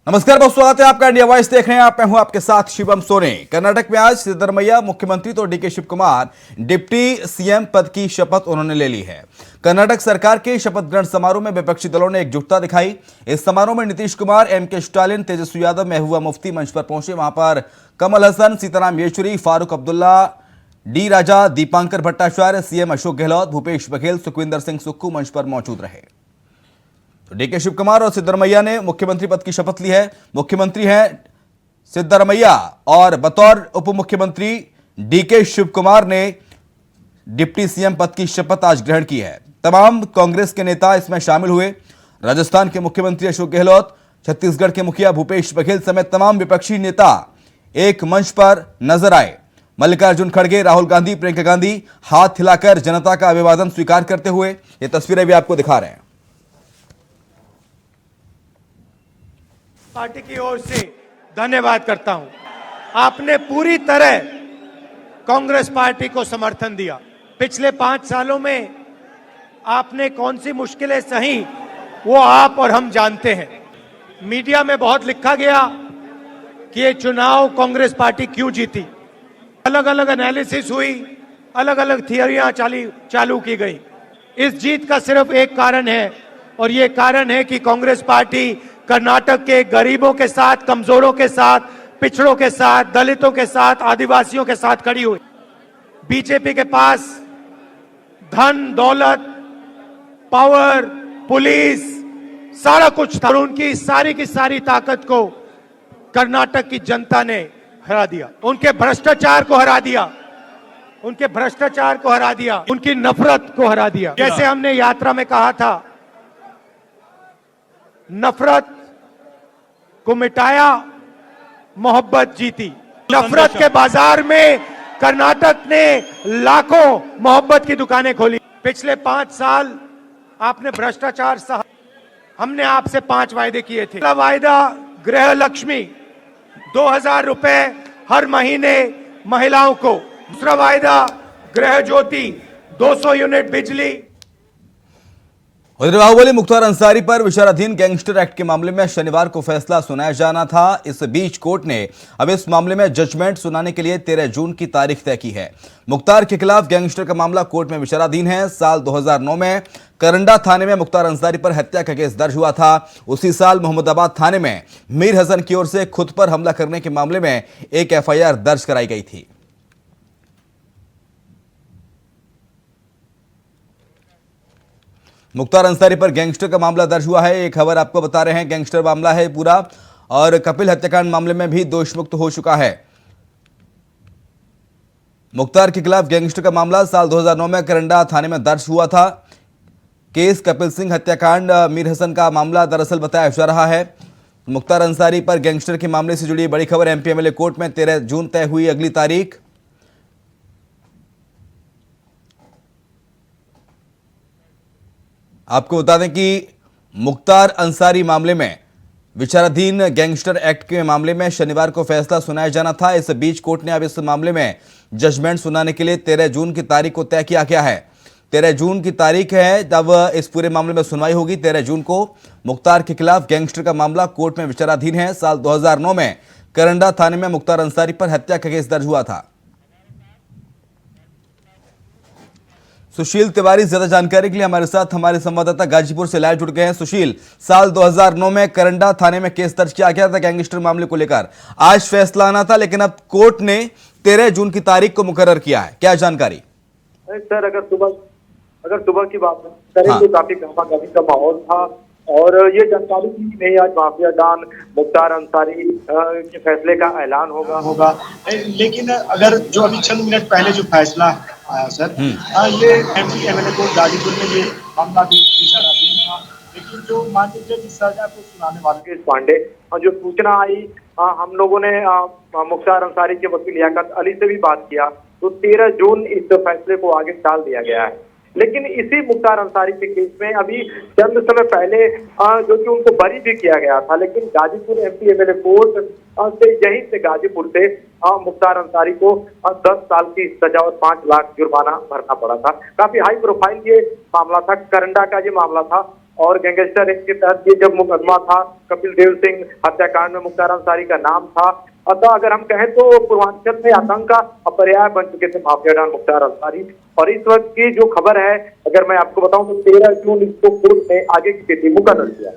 नमस्कार, बहुत स्वागत है आपका। इंडिया वॉइस देख रहे हैं आप। मैं हूं आपके साथ शिवम सोने। कर्नाटक में आज सिद्धरमैया मुख्यमंत्री तो DK Shivakumar deputy CM पद की शपथ उन्होंने ले ली है। कर्नाटक सरकार के शपथ ग्रहण समारोह में विपक्षी दलों ने एकजुटता दिखाई। इस समारोह में नीतीश कुमार, एमके स्टालिन, तेजस्वी यादव, महबूबा मुफ्ती मंच पर पहुंचे। वहां पर कमल हसन, सीताराम येचुरी, फारूक अब्दुल्ला, डी राजा, दीपांकर भट्टाचार्य, सीएम अशोक गहलोत, भूपेश बघेल, सुखविंदर सिंह सुक्खू मंच पर मौजूद रहे। तो डीके शिव कुमार और सिद्धरमैया ने मुख्यमंत्री पद की शपथ ली है। मुख्यमंत्री हैं सिद्धरमैया और बतौर उप मुख्यमंत्री डीके शिव कुमार ने डिप्टी सीएम पद की शपथ आज ग्रहण की है। तमाम कांग्रेस के नेता इसमें शामिल हुए। राजस्थान के मुख्यमंत्री अशोक गहलोत, छत्तीसगढ़ के मुखिया भूपेश बघेल समेत तमाम विपक्षी नेता एक मंच पर नजर आए। मल्लिकार्जुन खड़गे, राहुल गांधी, प्रियंका गांधी हाथ हिलाकर जनता का अभिवादन स्वीकार करते हुए, ये तस्वीरें भी आपको दिखा रहे हैं। पार्टी की ओर से धन्यवाद करता हूं। आपने पूरी तरह कांग्रेस पार्टी को समर्थन दिया। पिछले 5 सालों में आपने कौन सी मुश्किलें सही, वो आप और हम जानते हैं। मीडिया में बहुत लिखा गया कि ये चुनाव कांग्रेस पार्टी क्यों जीती। अलग अलग एनालिसिस हुई, अलग अलग थियरियां चालू की गई। इस जीत का सिर्फ एक कारण है, और ये कारण है कि कांग्रेस पार्टी कर्नाटक के गरीबों के साथ, कमजोरों के साथ, पिछड़ों के साथ, दलितों के साथ, आदिवासियों के साथ खड़ी हुई। बीजेपी के पास धन, दौलत, पावर, पुलिस, सारा कुछ था। उनकी सारी की सारी ताकत को कर्नाटक की जनता ने हरा दिया। उनके भ्रष्टाचार को हरा दिया, उनके भ्रष्टाचार को हरा दिया, उनकी नफरत को हरा दिया। जैसे हमने यात्रा में कहा था, नफरत को मिटाया, मोहब्बत जीती। नफरत के बाजार में कर्नाटक ने लाखों मोहब्बत की दुकानें खोली। पिछले 5 साल आपने भ्रष्टाचार सहा। हमने आपसे 5 वायदे किए थे। पहला वायदा गृह लक्ष्मी, 2000 रुपए हर महीने महिलाओं को। दूसरा वायदा गृह ज्योति, 200 यूनिट बिजली। उधर बाहुबली मुख्तार अंसारी पर विचाराधीन गैंगस्टर एक्ट के मामले में शनिवार को फैसला सुनाया जाना था। इस बीच कोर्ट ने अब इस मामले में जजमेंट सुनाने के लिए 13 जून की तारीख तय की है। मुख्तार के खिलाफ गैंगस्टर का मामला कोर्ट में विचाराधीन है। साल 2009 में करंडा थाने में मुख्तार अंसारी पर हत्या का केस दर्ज हुआ था। उसी साल मोहम्मदाबाद थाने में मीर हसन की ओर से खुद पर हमला करने के मामले में एक एफआईआर दर्ज कराई गई थी। मुख्तार अंसारी पर गैंगस्टर का मामला दर्ज हुआ है। एक खबर आपको बता रहे हैं, गैंगस्टर मामला है पूरा, और कपिल हत्याकांड मामले में भी दोषमुक्त हो चुका है। मुख्तार के खिलाफ गैंगस्टर का मामला साल 2009 में करंडा थाने में दर्ज हुआ था। केस कपिल सिंह हत्याकांड, मीर हसन का मामला दरअसल बताया जा रहा है। मुख्तार अंसारी पर गैंगस्टर के मामले से जुड़ी बड़ी खबर। एमपी एमएलए कोर्ट में 13 जून तय हुई अगली तारीख। आपको बता दें कि मुख्तार अंसारी मामले में विचाराधीन गैंगस्टर एक्ट के मामले में शनिवार को फैसला सुनाया जाना था। इस बीच कोर्ट ने अब इस मामले में जजमेंट सुनाने के लिए 13 जून की तारीख को तय किया गया है। 13 जून की तारीख है जब इस पूरे मामले में सुनवाई होगी। 13 जून को मुख्तार के खिलाफ गैंगस्टर का मामला कोर्ट में विचाराधीन है। साल 2009 में करंडा थाने में मुख्तार अंसारी पर हत्या का केस दर्ज हुआ था। सुशील तिवारी ज्यादा जानकारी के लिए हमारे साथ हमारे संवाददाता गाजीपुर से लाइव जुड़ गए हैं। सुशील, साल 2009 में करंडा थाने में केस दर्ज किया गया था गैंगस्टर मामले को लेकर। आज फैसला आना था, लेकिन अब कोर्ट ने 13 जून की तारीख को मुकर्रर किया है। क्या जानकारी? सर, अगर सुबह की बात करें तो काफी गहमा-गहमी का माहौल था, और ये जानकारी थी कि नहीं, आज माफिया डॉन मुख्तार अंसारी के फैसले का ऐलान होगा। लेकिन अगर जो अभी चंद मिनट पहले जो फैसला आया सर, ये एमपी एमएलए को गाजीपुर में ये मामला भी विचाराधीन था, लेकिन जो माननीय जज इस सजा को सुनाने वाले पांडे, जो सूचना आई, हम लोगों ने मुख्तार अंसारी के वकील लियाकत अली से भी बात किया, तो 13 जून इस फैसले को आगे टाल दिया गया है। लेकिन इसी मुख्तार अंसारी के केस में अभी चंद समय पहले जो कि उनको बरी भी किया गया था, लेकिन गाजीपुर एमपी एमएलए कोर्ट से यहीं से गाजीपुर से मुख्तार अंसारी को 10 साल की सजा और 5 लाख जुर्माना भरना पड़ा था। काफी हाई प्रोफाइल ये मामला था, करंडा का ये मामला था, और गैंगस्टर एक्ट के तहत ये जब मुकदमा था, कपिल देव सिंह हत्याकांड में मुख्तार अंसारी का नाम था। अतः अगर हम कहें तो पूर्वांचल में आतंक का पर्याय बन चुके थे माफिया डॉन मुख्तार अंसारी। और इस वक्त की जो खबर है, अगर मैं आपको बताऊं तो 13 जून इसको कोर्ट में आगे की स्थिति मुकर्रर किया।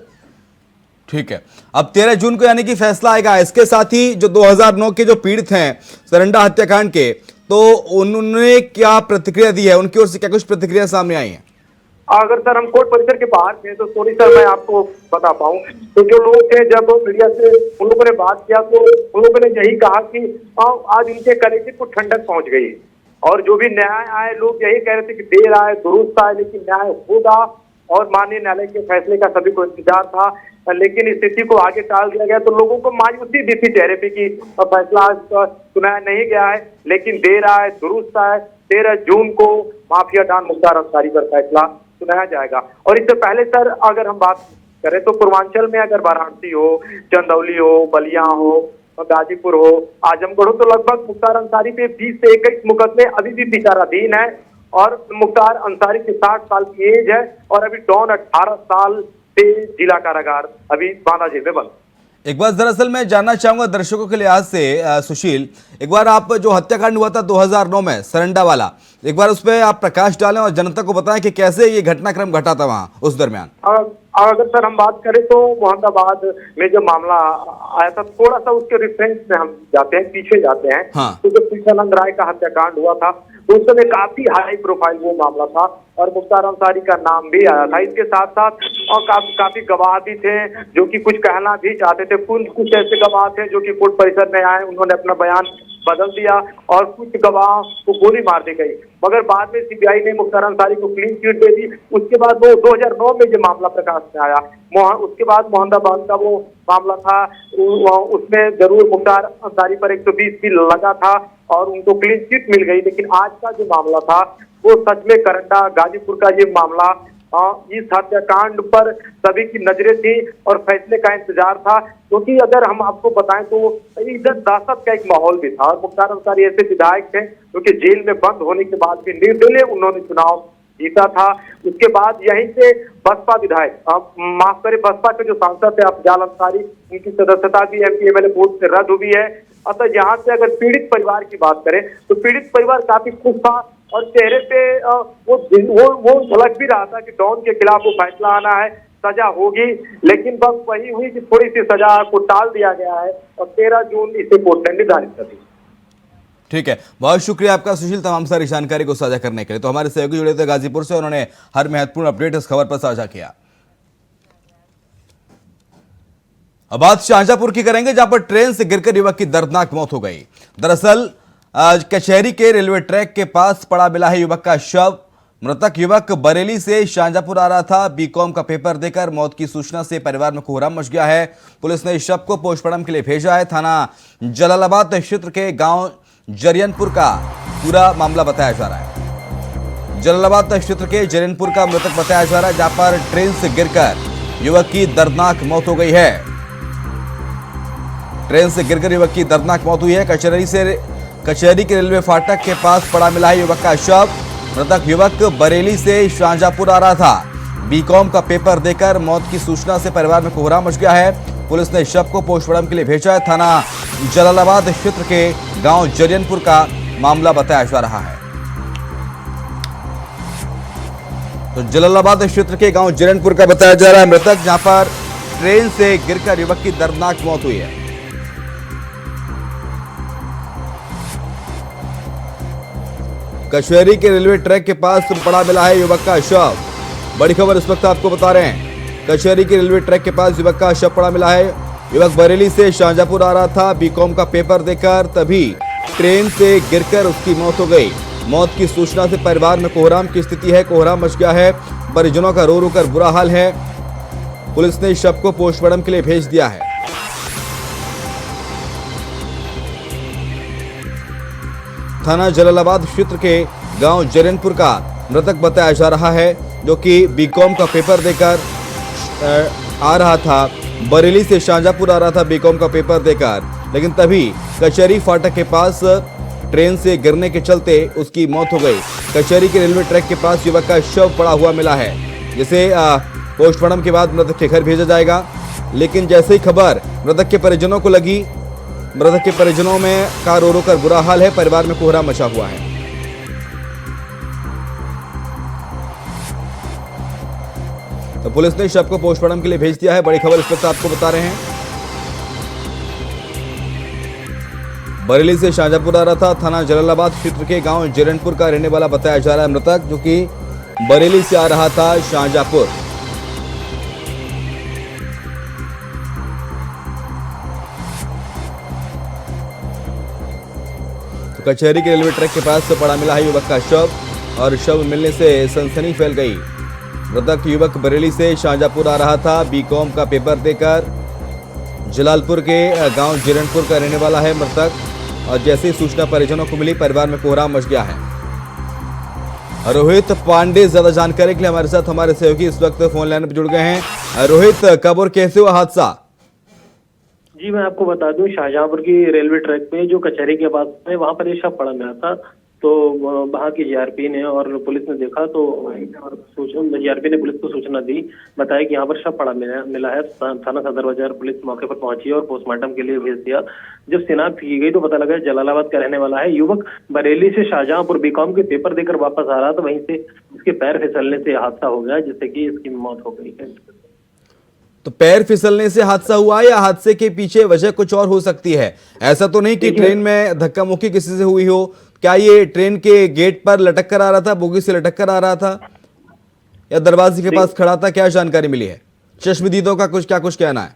ठीक है, अब 13 जून को यानी कि फैसला आएगा। इसके साथ ही जो 2009 के जो पीड़ित हैं सरंडा हत्याकांड के, तो उन्होंने क्या प्रतिक्रिया दी है, उनकी ओर से क्या कुछ प्रतिक्रिया सामने आई है? अगर सर हम कोर्ट परिसर के बाहर थे तो थोड़ी सर मैं आपको बता पाऊं तो जो लोग थे, जब मीडिया से उन लोगों ने बात किया तो उन लोगों ने यही कहा कि आज उनके कलेजे को ठंडक पहुंच गई। और जो भी न्याय आए, लोग यही कह रहे थे कि देर आए दुरुस्त आए, लेकिन न्याय होगा। और माननीय न्यायालय के फैसले का सभी को इंतजार था, लेकिन स्थिति को आगे टाल दिया गया। तो लोगों को मायूसी दी थी चेहरे पे कि फैसला आज सुनाया नहीं गया है, लेकिन देर आए दुरुस्त आए। 13 जून को माफिया डॉन मुख्तार अंसारी पर फैसला सुनाया जाएगा। और इससे पहले सर अगर हम बात करें तो पूर्वांचल में अगर वाराणसी हो, चंदौली हो, बलिया हो, गाजीपुर हो, आजमगढ़ हो, तो लगभग मुख्तार अंसारी पे 20 से 21 मुकदमे अभी भी विचाराधीन है। और मुख्तार अंसारी की 60 साल की एज है और अभी डॉन 18 साल से जिला कारागार अभी बांदा जेल में बंद। एक बार दरअसल मैं जानना चाहूंगा दर्शकों के लिहाज से सुशील, एक बार आप जो हत्याकांड हुआ था 2009 में सरंडा वाला, एक बार उस पर आप प्रकाश डालें और जनता को बताएं कि कैसे ये घटनाक्रम घटा था वहां उस दरमियान। अगर सर हम बात करें तो मोहम्मदाबाद में जो मामला आया था, थोड़ा सा उसके रिफरेंस में हम जाते हैं, पीछे जाते हैं। हाँ। तो जब कृष्णानंद राय का हत्याकांड हुआ था तो उस समय काफी हाई प्रोफाइल वो मामला था और मुख्तार अंसारी का नाम भी आया था। इसके साथ साथ और काफी गवाह भी थे जो कि कुछ कहना भी चाहते थे। कुछ ऐसे गवाह थे जो कि कोर्ट परिसर में आए, उन्होंने अपना बयान बदल दिया और कुछ गवाह को गोली मार दी गई। मगर बाद में सीबीआई ने मुख्तार अंसारी को क्लीन चिट दे दी। उसके बाद वो 2009 में जो मामला प्रकाश में आया, उसके बाद मोहम्मदाबाद का वो मामला था, उसमें जरूर मुख्तार अंसारी पर 120 भी लगा था और उनको क्लीन चिट मिल गई। लेकिन आज का जो मामला था वो सच में करंडा गाजीपुर का ये मामला, इस हत्याकांड पर सभी की नजरें थी और फैसले का इंतजार था। क्योंकि अगर हम आपको बताएं तो इधर दहशत का एक माहौल भी था और मुख्तार अंसारी ऐसे विधायक थे क्योंकि जेल में बंद होने के बाद भी निर्दलीय उन्होंने चुनाव जीता था। उसके बाद यहीं से बसपा विधायक, माफ करें, बसपा के जो सांसद थे अफजाल अंसारी, उनकी सदस्यता भी एमपी एमएलए बोर्ड से रद्द हुई है। अतः यहाँ से अगर पीड़ित परिवार की बात करें तो पीड़ित परिवार काफी खुश था और चेहरे पे वो झलक भी रहा था कि डॉन के खिलाफ वो फैसला आना है, सजा होगी। लेकिन बस वही हुई कि थोड़ी सी सजा को टाल दिया गया है और 13 जून इसे कोर्ट ने निर्धारित कर दी। ठीक है, बहुत शुक्रिया आपका सुशील तमाम सारी जानकारी को साझा करने के लिए। तो हमारे सहयोगी जुड़े थे गाजीपुर से, उन्होंने हर महत्वपूर्ण अपडेट इस खबर पर साझा किया। अब बात शाहजहांपुर की करेंगे जहां पर ट्रेन से गिरकर युवक की दर्दनाक मौत हो गई। दरअसल आज कचहरी के रेलवे ट्रैक के पास पड़ा मिला है युवक का शव। मृतक युवक बरेली से शाहजहांपुर आ रहा था। बीकॉम का पेपर देकर मौत की सूचना से परिवार में कोहराम मच गया है। पुलिस ने इस शव को पोस्टमार्टम के लिए भेजा है। थाना जलालाबाद क्षेत्र के गांव जरियनपुर का पूरा मामला बताया जा रहा है। जलालाबाद क्षेत्र के जरियनपुर का मृतक बताया जा रहा है जहां पर ट्रेन से गिरकर युवक की दर्दनाक मौत हो गई है। ट्रेन से गिरकर युवक की दर्दनाक मौत हुई है। कचहरी के रेलवे फाटक के पास पड़ा मिला है युवक का शव। मृतक युवक बरेली से शाहजहांपुर आ रहा था। बीकॉम का पेपर देकर मौत की सूचना से परिवार में कोहराम मच गया है। पुलिस ने शव को पोस्टमार्टम के लिए भेजा है। थाना जलालाबाद क्षेत्र के गांव जरियनपुर का मामला बताया जा रहा है। तो जलालाबाद क्षेत्र के गांव जरियनपुर का बताया जा रहा है मृतक, जहां पर ट्रेन से गिरकर युवक की दर्दनाक मौत हुई है। कचहरी के रेलवे ट्रैक के पास पड़ा मिला है युवक का शव। बड़ी खबर इस वक्त आपको बता रहे हैं। कचहरी के रेलवे ट्रैक के पास युवक का शव पड़ा मिला है। युवक बरेली से शाहजहांपुर आ रहा था। बीकॉम का पेपर देकर तभी ट्रेन से गिरकर उसकी मौत हो गई। मौत की सूचना से परिवार में कोहराम की स्थिति है। कोहराम मच गया है। परिजनों का रो रो कर बुरा हाल है। पुलिस ने शव को पोस्टमार्टम के लिए भेज दिया है। थाना जलालाबाद क्षेत्र के गांव जरियनपुर का मृतक बताया जा रहा है, जो कि बीकॉम का पेपर देकर आ रहा था। बरेली से शाहजहांपुर आ रहा था बीकॉम का पेपर देकर, लेकिन तभी कचहरी फाटक के पास ट्रेन से गिरने के चलते उसकी मौत हो गई। कचहरी के रेलवे ट्रैक के पास युवक का शव पड़ा हुआ मिला है, जिसे पोस्टमार्टम के बाद मृतक के घर भेजा जाएगा। लेकिन जैसे ही खबर मृतक के परिजनों को लगी, मृतक के परिजनों में का रो रो कर बुरा हाल है। परिवार में कोहराम मचा हुआ है। तो पुलिस ने शव को पोस्टमार्टम के लिए भेज दिया है। बड़ी खबर इस वक्त आपको बता रहे हैं। बरेली से शाहजहांपुर आ रहा था। थाना जलालाबाद क्षेत्र के गांव जिरनपुर का रहने वाला बताया जा रहा है मृतक, जो कि बरेली से आ रहा था शाहजहांपुर। तो कचहरी के रेलवे ट्रैक के पास से पड़ा मिला है युवक का शव, और शव मिलने से सनसनी फैल गई। मृतक युवक बरेली से शाहजहांपुर आ रहा था। बीकॉम का पेपर देकर जलालपुर के गांव जिरनपुर का रहने वाला है मृतक, और जैसे ही सूचना परिजनों को मिली, परिवार में कोहराम मच गया है। रोहित पांडे ज्यादा जानकारी के लिए हमारे साथ हमारे सहयोगी इस वक्त फोन लाइन पर जुड़ गए हैं। रोहित, कब और कैसे हुआ हादसा? जी मैं आपको बता दूं, शाहजहांपुर की रेलवे ट्रैक पे जो कचहरी के पास है वहां पर ये शव पड़ा मिला था। तो वहां की जीआरपी ने और पुलिस ने देखा, तो जीआरपी ने पुलिस को सूचना दी, बताया कि यहाँ पर शव पड़ा मिला है। थाना सदर बाजार पुलिस मौके पर पहुंची और पोस्टमार्टम के लिए भेज दिया। जब शिनाख्त की गई तो पता लगा जलालाबाद का रहने वाला है। युवक बरेली से शाहजहांपुर बीकॉम के पेपर देकर वापस आ रहा था, वहीं से इसके पैर फिसलने से हादसा हो गया, जिससे कि इसकी मौत हो गई है। तो पैर फिसलने से हादसा हुआ, या हादसे के पीछे वजह कुछ और हो सकती है? ऐसा तो नहीं कि ट्रेन में धक्का मुक्की किसी से हुई हो? क्या ये ट्रेन के गेट पर लटक कर आ रहा था, बोगी से लटक कर आ रहा था, या दरवाजे के पास खड़ा था? क्या जानकारी मिली है? चश्मदीदों का क्या कुछ कहना है?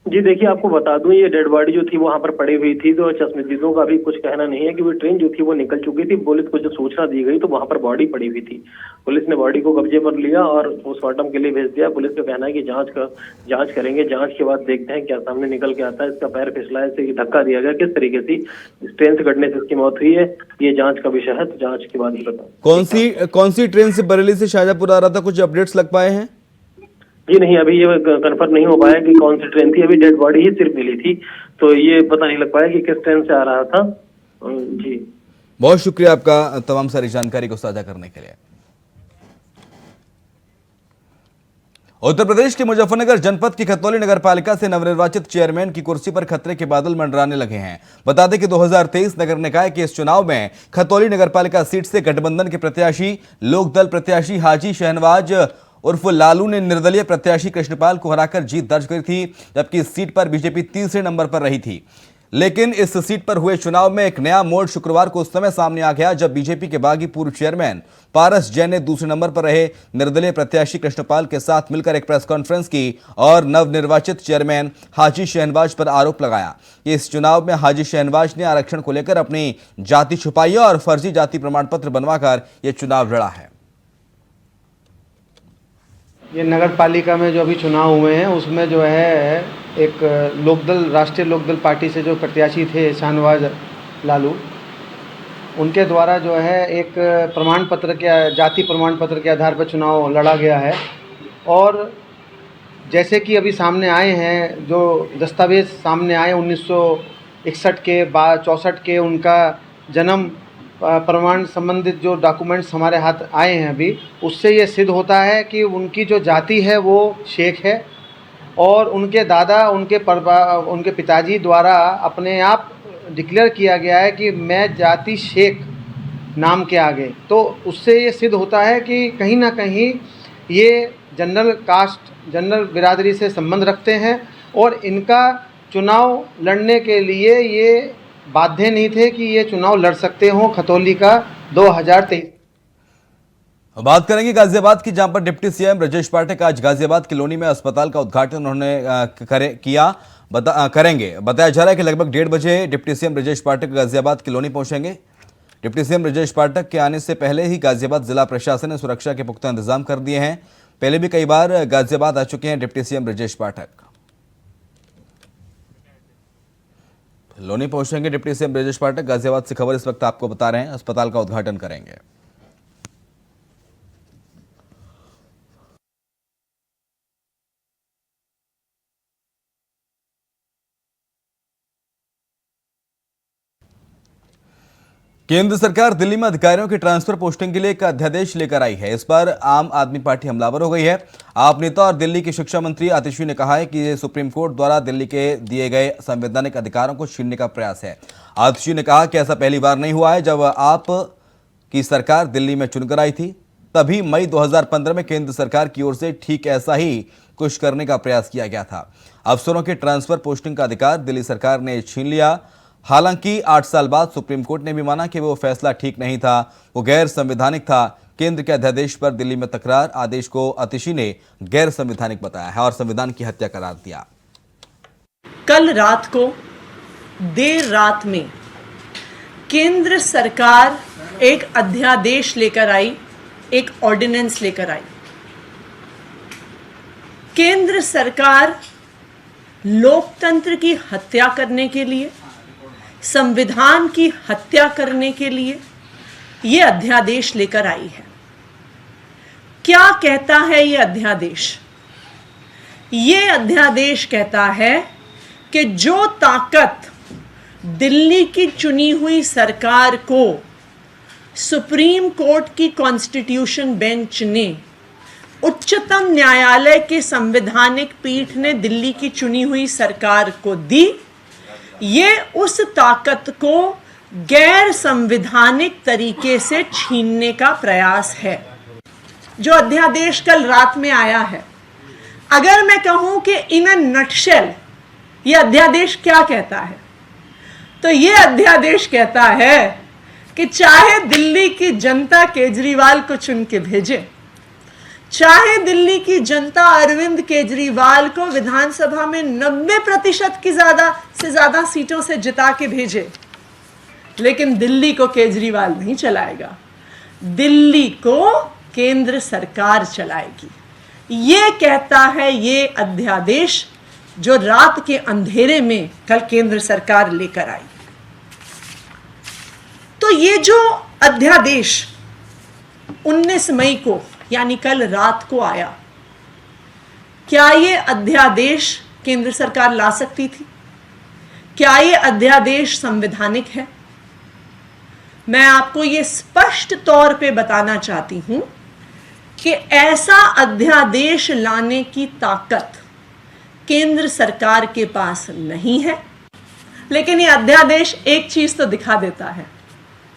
जी देखिए, आपको बता दूं, ये डेड बॉडी जो थी वो वहां पर पड़ी हुई थी, तो चश्मदीदों का भी कुछ कहना नहीं है कि वो ट्रेन जो थी वो निकल चुकी थी। पुलिस को जो सूचना दी गई तो वहां पर बॉडी पड़ी हुई थी। पुलिस ने बॉडी को कब्जे पर लिया और पोस्टमार्टम के लिए भेज दिया। पुलिस का कहना है कि जांच करेंगे, जांच के बाद देखते हैं क्या सामने निकल के आता है। इसका पैर फिसला है, इसे धक्का दिया गया, किस तरीके से इस ट्रेन से कटने से इसकी मौत हुई है, ये जांच का विषय है। तो जांच के बाद ही पता। कौन सी ट्रेन से बरेली से शाहजहांपुर आ रहा था? कुछ अपडेट्स लग पाए हैं? जी नहीं, अभी ये कंफर्म नहीं हो पाया कि कौन सी ट्रेन थी। अभी डेड बॉडी ही सिर्फ मिली थी, तो ये पता नहीं लग पाया कि किस ट्रेन से आ रहा था। जी बहुत शुक्रिया आपका तमाम सारी जानकारी को साझा करने के लिए। उत्तर प्रदेश के मुजफ्फरनगर जनपद की खतौली नगर पालिका से नवनिर्वाचित चेयरमैन की कुर्सी पर खतरे के बादल मंडराने लगे हैं। बता दें कि 2023 नगर निकाय के इस चुनाव में खतौली नगर पालिका सीट से गठबंधन के प्रत्याशी लोकदल प्रत्याशी हाजी शहनवाज उर्फ लालू ने निर्दलीय प्रत्याशी कृष्णपाल को हराकर जीत दर्ज करी थी, जबकि इस सीट पर बीजेपी तीसरे नंबर पर रही थी। लेकिन इस सीट पर हुए चुनाव में एक नया मोड़ शुक्रवार को उस समय सामने आ गया जब बीजेपी के बागी पूर्व चेयरमैन पारस जैन ने दूसरे नंबर पर रहे निर्दलीय प्रत्याशी कृष्णपाल के साथ मिलकर एक प्रेस कॉन्फ्रेंस की और नवनिर्वाचित चेयरमैन हाजी शहनवाज पर आरोप लगाया कि इस चुनाव में हाजी शहनवाज ने आरक्षण को लेकर अपनी जाति छुपाई और फर्जी जाति प्रमाण पत्र बनवाकर यह चुनाव लड़ा है। ये नगर पालिका में जो अभी चुनाव हुए हैं उसमें जो है एक लोकदल राष्ट्रीय लोकदल पार्टी से जो प्रत्याशी थे शाहनवाज लालू, उनके द्वारा जो है एक प्रमाण पत्र के जाति प्रमाण पत्र के आधार पर चुनाव लड़ा गया है। और जैसे कि अभी सामने आए हैं जो दस्तावेज सामने आए 1961 के बाद 64 के उनका जन्म प्रमाण संबंधित जो डॉक्यूमेंट्स हमारे हाथ आए हैं अभी, उससे ये सिद्ध होता है कि उनकी जो जाति है वो शेख है और उनके दादा उनके पिताजी द्वारा अपने आप डिक्लेयर किया गया है कि मैं जाति शेख नाम के आगे। तो उससे ये सिद्ध होता है कि कहीं ना कहीं ये जनरल कास्ट जनरल बिरादरी से संबंध रखते हैं और इनका चुनाव लड़ने के लिए ये बाध्य नहीं थे कि ये चुनाव लड़ सकते हो खतौली का 2023। बात करेंगे गाजियाबाद की, जहां पर डिप्टी सीएम ब्रजेश पाठक आज गाजियाबाद की लोनी में अस्पताल का उद्घाटन उन्होंने करेंगे। बताया जा रहा है कि लगभग 1:30 बजे डिप्टी सीएम ब्रजेश पाठक गाजियाबाद की लोनी पहुंचेंगे। डिप्टी सीएम ब्रजेश पाठक के आने से पहले ही गाजियाबाद जिला प्रशासन ने सुरक्षा के पुख्ता इंतजाम कर दिए हैं। पहले भी कई बार गाजियाबाद आ चुके हैं डिप्टी सीएम ब्रजेश पाठक। लोनी पहुंचेंगे डिप्टी सीएम ब्रजेश पाठक। गाजियाबाद से खबर इस वक्त आपको बता रहे हैं, अस्पताल का उद्घाटन करेंगे। केंद्र सरकार दिल्ली में अधिकारियों की ट्रांसफर पोस्टिंग के लिए एक अध्यादेश लेकर आई है। इस पर आम आदमी पार्टी हमलावर हो गई है। आप नेता और दिल्ली के शिक्षा मंत्री आतिशी ने कहा है कि ये सुप्रीम कोर्ट द्वारा दिल्ली के दिए गए संवैधानिक अधिकारों को छीनने का प्रयास है। आतिशी ने कहा कि ऐसा पहली बार नहीं हुआ है। जब आप की सरकार दिल्ली में चुनकर आई थी, तभी मई 2015 में केंद्र सरकार की ओर से ठीक ऐसा ही कुछ करने का प्रयास किया गया था। अफसरों के ट्रांसफर पोस्टिंग का अधिकार दिल्ली सरकार ने छीन लिया। हालांकि 8 साल बाद सुप्रीम कोर्ट ने भी माना कि वो फैसला ठीक नहीं था, वो गैर संवैधानिक था। केंद्र के अध्यादेश पर दिल्ली में तकरार, आदेश को आतिशी ने गैर संवैधानिक बताया है और संविधान की हत्या करार दिया। कल रात को देर रात में केंद्र सरकार एक अध्यादेश लेकर आई, एक ऑर्डिनेंस लेकर आई। केंद्र सरकार लोकतंत्र की हत्या करने के लिए, संविधान की हत्या करने के लिए ये अध्यादेश लेकर आई है। क्या कहता है ये अध्यादेश? ये अध्यादेश कहता है कि जो ताकत दिल्ली की चुनी हुई सरकार को सुप्रीम कोर्ट की कॉन्स्टिट्यूशन बेंच ने, उच्चतम न्यायालय के संवैधानिक पीठ ने दिल्ली की चुनी हुई सरकार को दी, ये उस ताकत को गैर संवैधानिक तरीके से छीनने का प्रयास है। जो अध्यादेश कल रात में आया है, अगर मैं कहूं कि इन अ नटशेल ये अध्यादेश क्या कहता है, तो ये अध्यादेश कहता है कि चाहे दिल्ली की जनता केजरीवाल को चुन के भेजे, चाहे दिल्ली की जनता अरविंद केजरीवाल को विधानसभा में 90% की ज्यादा सीटों से जिता के भेजे, लेकिन दिल्ली को केजरीवाल नहीं चलाएगा, दिल्ली को केंद्र सरकार चलाएगी। ये कहता है ये अध्यादेश जो रात के अंधेरे में कल केंद्र सरकार लेकर आई। तो ये जो अध्यादेश 19 मई को यानी कल रात को आया, क्या ये अध्यादेश केंद्र सरकार ला सकती थी? क्या ये अध्यादेश संवैधानिक है? मैं आपको ये स्पष्ट तौर पे बताना चाहती हूं कि ऐसा अध्यादेश लाने की ताकत केंद्र सरकार के पास नहीं है। लेकिन ये अध्यादेश एक चीज तो दिखा देता है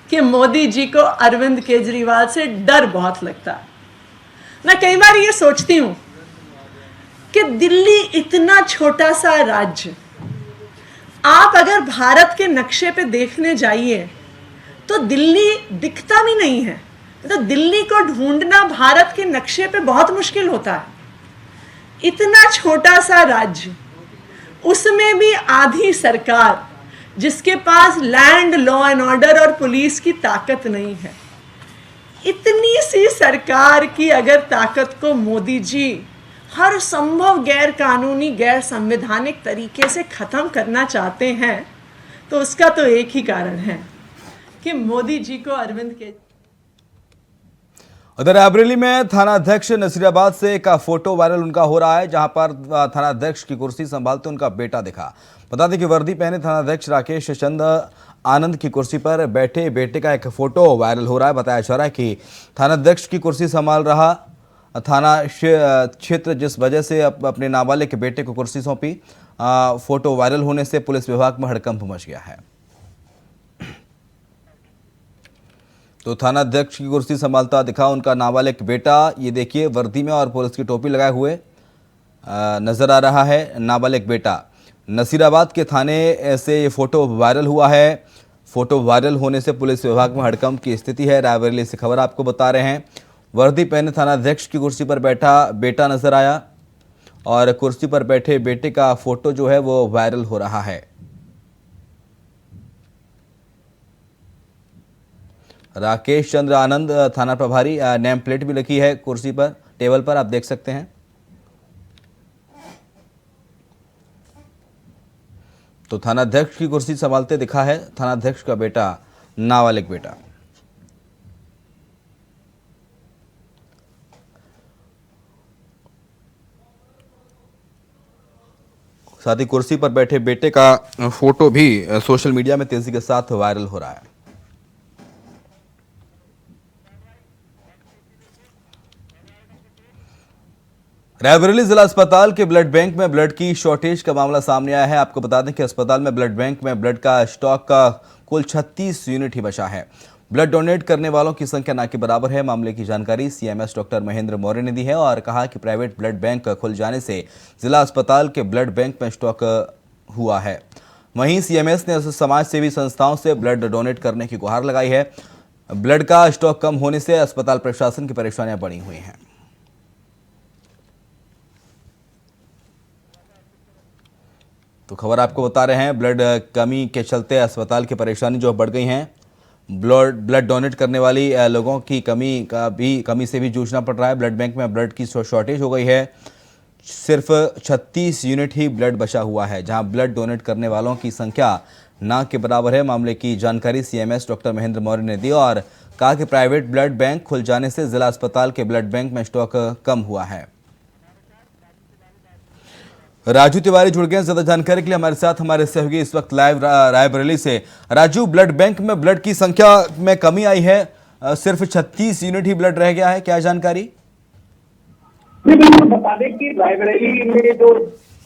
कि मोदी जी को अरविंद केजरीवाल से डर बहुत लगता है। मैं कई बार ये सोचती हूं कि दिल्ली इतना छोटा सा राज्य, आप अगर भारत के नक्शे पे देखने जाइए तो दिल्ली दिखता भी नहीं है। तो दिल्ली को ढूंढना भारत के नक्शे पे बहुत मुश्किल होता है। इतना छोटा सा राज्य, उसमें भी आधी सरकार, जिसके पास लैंड, लॉ एंड ऑर्डर और पुलिस की ताकत नहीं है। इतनी सी सरकार की अगर ताकत को मोदी जी हर संभव गैर कानूनी, गैर संवैधानिक तरीके से खत्म करना चाहते हैं, तो उसका तो एक ही कारण है कि मोदी जी को अरविंद के। उधर रायबरेली में थानाध्यक्ष नसीराबाद से एक फोटो वायरल उनका हो रहा है, जहां पर थानाध्यक्ष की कुर्सी संभालते उनका बेटा दिखा। बता दें कि वर्दी पहने थानाध्यक्ष राकेश चंद्र आनंद की कुर्सी पर बैठे बेटे का एक फोटो वायरल हो रहा है। बताया जा रहा है कि थानाध्यक्ष की कुर्सी संभाल रहा थाना क्षेत्र जिस वजह से अपने नाबालिग के बेटे को कुर्सी सौंपी। फोटो वायरल होने से पुलिस विभाग में हड़कंप मच गया है। तो थानाध्यक्ष की कुर्सी संभालता दिखा उनका नाबालिग बेटा। ये देखिए, वर्दी में और पुलिस की टोपी लगाए हुए नजर आ रहा है नाबालिग बेटा। नसीराबाद के थाने से ये फोटो वायरल हुआ है। फोटो वायरल होने से पुलिस विभाग में हड़कंप की स्थिति है। रायबरेली से खबर आपको बता रहे हैं। वर्दी पहने थानाध्यक्ष की कुर्सी पर बैठा बेटा नजर आया और कुर्सी पर बैठे बेटे का फोटो जो है वो वायरल हो रहा है। राकेश चंद्र आनंद थाना प्रभारी, नेम प्लेट भी लगी है कुर्सी पर, टेबल पर आप देख सकते हैं। तो थानाध्यक्ष की कुर्सी संभालते दिखा है थानाध्यक्ष का बेटा, नाबालिग बेटा। साथ ही कुर्सी पर बैठे बेटे का फोटो भी सोशल मीडिया में तेजी के साथ वायरल हो रहा है। रायबरेली जिला अस्पताल के ब्लड बैंक में ब्लड की शॉर्टेज का मामला सामने आया है। आपको बता दें कि अस्पताल में ब्लड बैंक में ब्लड का स्टॉक का कुल 36 यूनिट ही बचा है। ब्लड डोनेट करने वालों की संख्या ना के बराबर है। मामले की जानकारी सीएमएस डॉक्टर महेंद्र मौर्य ने दी है और कहा कि प्राइवेट ब्लड बैंक खुल जाने से जिला अस्पताल के ब्लड बैंक में स्टॉक हुआ है। वहीं सीएमएस ने समाज सेवी संस्थाओं से ब्लड डोनेट करने की गुहार लगाई है। ब्लड का स्टॉक कम होने से अस्पताल प्रशासन की परेशानियां बढ़ी हुई हैं। तो खबर आपको बता रहे हैं, ब्लड कमी के चलते अस्पताल की परेशानी जो बढ़ गई हैं। ब्लड डोनेट करने वाली लोगों की कमी से भी जूझना पड़ रहा है। ब्लड बैंक में ब्लड की शॉर्टेज हो गई है। सिर्फ 36 यूनिट ही ब्लड बचा हुआ है, जहां ब्लड डोनेट करने वालों की संख्या ना के बराबर है। मामले की जानकारी सीएमएस डॉक्टर महेंद्र मौर्य ने दी और कहा कि प्राइवेट ब्लड बैंक खुल जाने से जिला अस्पताल के ब्लड बैंक में स्टॉक कम हुआ है। राजू तिवारी जुड़ गए ज्यादा जानकारी के लिए हमारे साथ। हमारे सहयोगी इस वक्त लाइव रायबरेली से। राजू, ब्लड बैंक में ब्लड की संख्या में कमी आई है, सिर्फ 36 यूनिट ही ब्लड रह गया है, क्या जानकारी? बिल्कुल बता दें कि रायबरेली में जो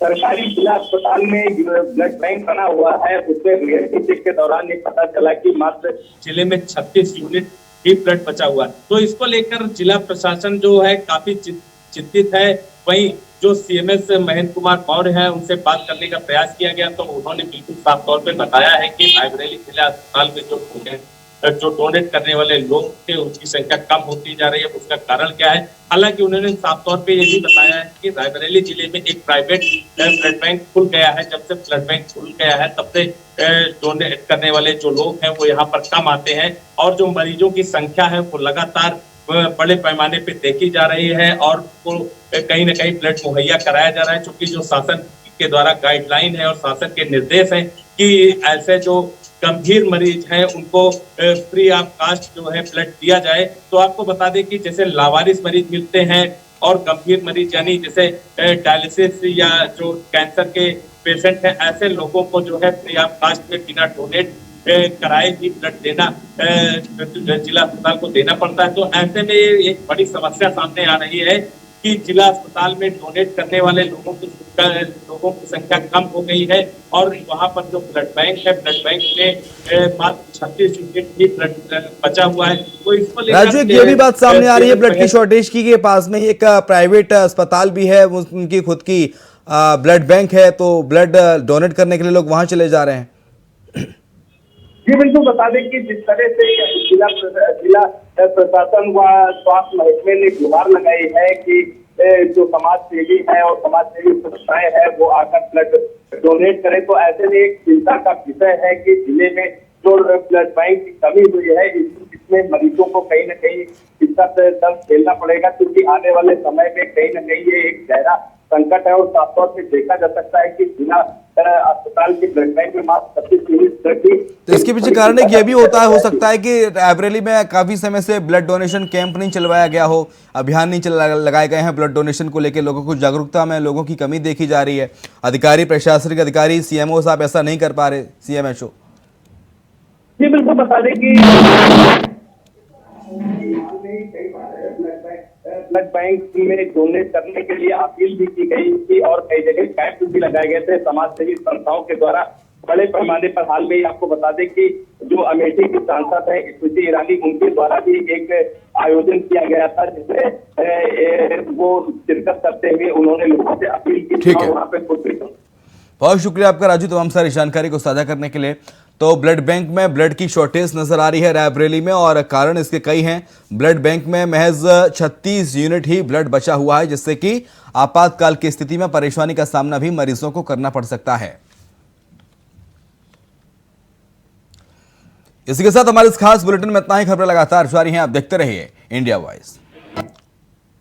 सरकारी जिला अस्पताल में ब्लड बैंक बना हुआ है, उसमें रियलिटी चेक के दौरान ये पता चला कि मात्र जिले में 36 यूनिट ही ब्लड बचा हुआ है। तो इसको लेकर जिला प्रशासन जो है काफी चिंतित है। वहीं जो सीएमएस महेंद्र कुमार मौर्य है, उनसे बात करने का प्रयास किया गया तो उन्होंने बिल्कुल साफ तौर पे बताया है कि रायबरेली जिला अस्पताल में जो डोनेट करने वाले लोग थे उनकी संख्या कम होती जा रही है। उसका कारण क्या है? हालांकि उन्होंने साफ तौर पे ये भी बताया है कि रायबरेली जिले में एक प्राइवेट ब्लड बैंक खुल गया है। जब से ब्लड बैंक खुल गया है तब से डोनेट करने वाले जो लोग हैं वो यहाँ पर कम आते हैं और जो मरीजों की संख्या है वो लगातार बड़े पैमाने पे देखी जा रही है और वो कहीं ना कहीं ब्लड मुहैया कराया जा रहा है। चूंकि जो शासन के द्वारा गाइडलाइन है और शासन के निर्देश हैं कि ऐसे जो गंभीर मरीज हैं उनको फ्री ऑफ कास्ट जो है ब्लड दिया जाए। तो आपको बता दें कि जैसे लावारिस मरीज मिलते हैं और गंभीर मरीज यानी जैसे डायलिसिस या जो कैंसर के पेशेंट हैं, ऐसे लोगों को जो है फ्री ऑफ कास्ट में बिना डोनेट कराए भी ब्लड देना जिला अस्पताल को देना पड़ता है। तो ऐसे में एक बड़ी समस्या सामने आ रही है कि जिला अस्पताल में डोनेट करने वाले लोगों की संख्या कम हो गई है और वहां पर जो ब्लड बैंक है, ब्लड बैंक में मात्र 36 यूनिट ही ब्लड बचा हुआ है। तो इसको राजू, ये भी बात सामने आ रही है ब्लड की शॉर्टेज की, के पास में एक प्राइवेट अस्पताल भी है, उनकी खुद की ब्लड बैंक है, तो ब्लड डोनेट करने के लिए लोग वहां चले जा रहे हैं। जी बिल्कुल बता दें कि जिस तरह से जिला प्रशासन व स्वास्थ्य महकमे ने गुहार लगाई है कि जो समाज सेवी है और समाज सेवी संस्थाएं हैं वो आकर ब्लड डोनेट करें, तो ऐसे में एक चिंता का विषय है कि जिले में जो ब्लड बैंक की कमी हुई है इसमें मरीजों को कहीं न कहीं इसका दर्द झेलना पड़ेगा, क्योंकि आने वाले समय में कहीं न कहीं ये एक गहरा संकट है। और साफ तौर पे देखा जा सकता है कि जिला अस्पताल के ब्लड बैंक में मात्र 36 यूनिट ब्लड की। तो इसके पीछे कारण एक ये भी होता है, हो सकता है कि रायबरेली में काफी समय से ब्लड डोनेशन कैंप नहीं चलवाया गया हो, अभियान नहीं लगाए गए हैं ब्लड डोनेशन को लेकर, लोगों को जागरूकता में लोगों की कमी देखी जा रही है। अधिकारी, प्रशासनिक अधिकारी, सीएमओ साहब ऐसा नहीं कर पा रहे, सीएमएचओ। जी बिल्कुल बता दें कि ब्लड बैंक में डोनेट करने के लिए अपील भी की गई थी और कई जगह कैंप भी लगाए गए थे समाज सेवी संस्थाओं के द्वारा बड़े पैमाने पर। हाल में आपको बता दें कि जो अमेठी की सांसद है स्मृति ईरानी, उनके द्वारा भी एक आयोजन किया गया था जिसमें वो शिरकत करते हुए उन्होंने लोगों से अपील की थी और वहाँ पे। बहुत शुक्रिया आपका राजू तमाम सारी जानकारी को साझा करने के लिए। तो ब्लड बैंक में ब्लड की शॉर्टेज नजर आ रही है रायबरेली में और कारण इसके कई हैं। ब्लड बैंक में महज 36 यूनिट ही ब्लड बचा हुआ है, जिससे कि आपातकाल की स्थिति में परेशानी का सामना भी मरीजों को करना पड़ सकता है। इसी के साथ हमारे इस खास बुलेटिन में इतना ही। खबरें लगातार जारी हैं, आप देखते रहिए इंडिया वॉइस।